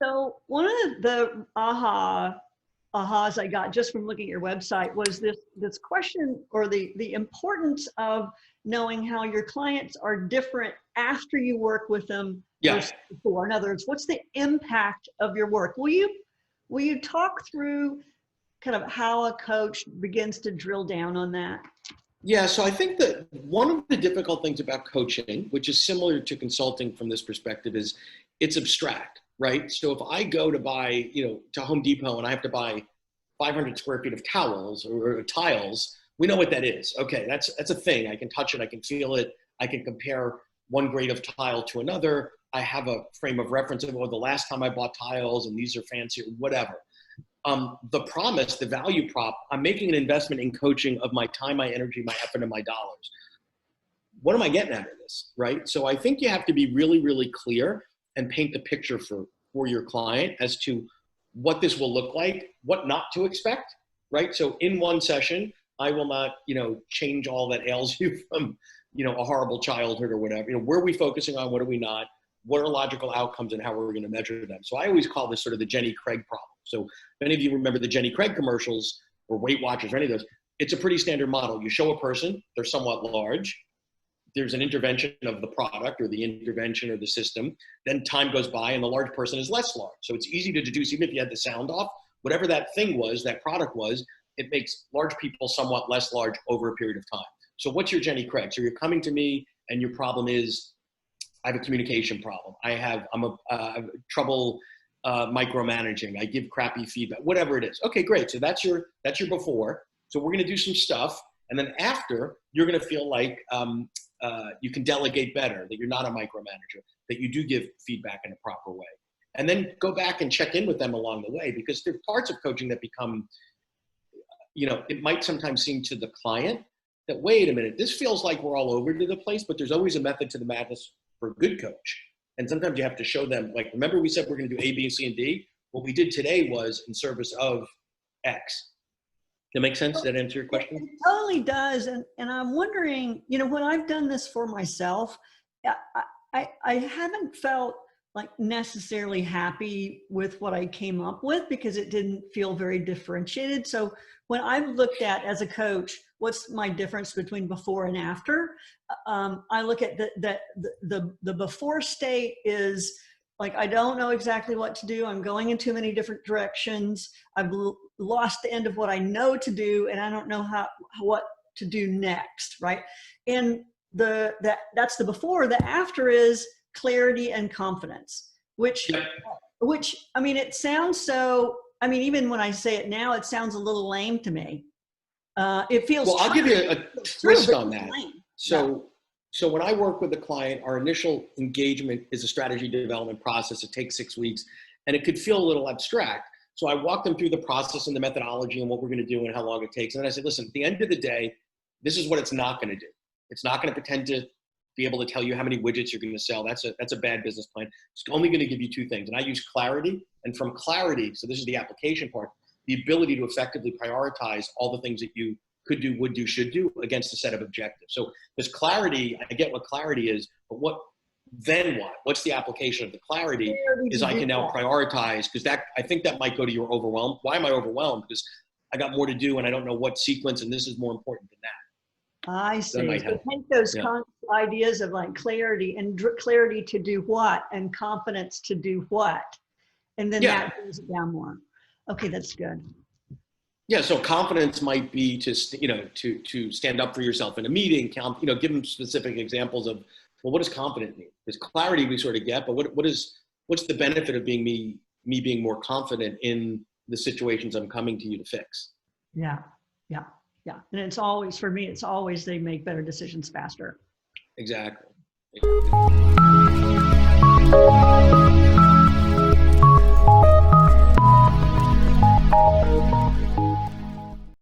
So one of the ahas I got just from looking at your website was this question, or the importance of knowing how your clients are different after you work with them versus before. In other words, what's the impact of your work? Will you talk through kind of how a coach begins to drill down on that? Yeah, so I think that one of the difficult things about coaching, which is similar to consulting from this perspective, is it's abstract, right? So if I go to buy, to Home Depot and I have to buy 500 square feet of towels or tiles, we know what that is. Okay, that's a thing. I can touch it, I can feel it, I can compare one grade of tile to another. I have a frame of reference of, the last time I bought tiles and these are fancy, whatever. The promise, the value prop, I'm making an investment in coaching of my time, my energy, my effort, and my dollars. What am I getting out of this, right? So I think you have to be really, really clear and paint the picture for your client as to what this will look like, what not to expect, right? So in one session, I will not, change all that ails you from, a horrible childhood or whatever. Where are we focusing on? What are we not? What are logical outcomes and how are we going to measure them? So I always call this sort of the Jenny Craig problem. So if any of you remember the Jenny Craig commercials or Weight Watchers or any of those, it's a pretty standard model. You show a person, they're somewhat large. There's an intervention of the product or the intervention or the system. Then time goes by and the large person is less large. So it's easy to deduce, even if you had the sound off, whatever that thing was, that product was, it makes large people somewhat less large over a period of time. So what's your Jenny Craig? So you're coming to me and your problem is, I have a communication problem. I'm trouble micromanaging. I give crappy feedback, whatever it is. Okay, great. So that's your before. So we're going to do some stuff. And then after, you're going to feel like you can delegate better, that you're not a micromanager, that you do give feedback in a proper way. And then go back and check in with them along the way, because there are parts of coaching that become, it might sometimes seem to the client that, wait a minute, this feels like we're all over to the place, but there's always a method to the madness for a good coach. And sometimes you have to show them, like, remember we said we're going to do A, B, C, and D? What we did today was in service of X. That make sense? Does that answer your question? It totally does. And I'm wondering, when I've done this for myself, I haven't felt like necessarily happy with what I came up with because it didn't feel very differentiated. So when I've looked at, as a coach, what's my difference between before and after, I look at the before state is like, I don't know exactly what to do. I'm going in too many different directions. I've lost the end of what I know to do, and I don't know what to do next, right? And that's the before. The after is clarity and confidence, which I mean, it sounds so, I mean, even when I say it now, it sounds a little lame to me. It feels well, I'll give you a twist on that. So when I work with a client, our initial engagement is a strategy development process. It takes 6 weeks and it could feel a little abstract. So I walk them through the process and the methodology and what we're going to do and how long it takes. And then I say, listen, at the end of the day, this is what it's not going to do. It's not going to pretend to be able to tell you how many widgets you're going to sell. That's a bad business plan. It's only going to give you two things. And I use clarity. And from clarity, so this is the application part, the ability to effectively prioritize all the things that you could do, would do, should do against a set of objectives. So there's clarity. I get what clarity is, but then what? What's the application of the clarity? Is I can now prioritize, because I think that might go to your overwhelmed. Why am I overwhelmed? Because I got more to do and I don't know what sequence, and this is more important than that. I see. So take those ideas of like clarity and clarity to do what, and confidence to do what, and then that brings it down more. Okay, that's good. Yeah, so confidence might be to stand up for yourself in a meeting. Give them specific examples of, well, what does confident mean? Because clarity we sort of get, but what's the benefit of being me being more confident in the situations I'm coming to you to fix? Yeah. And it's always, for me, they make better decisions faster. Exactly.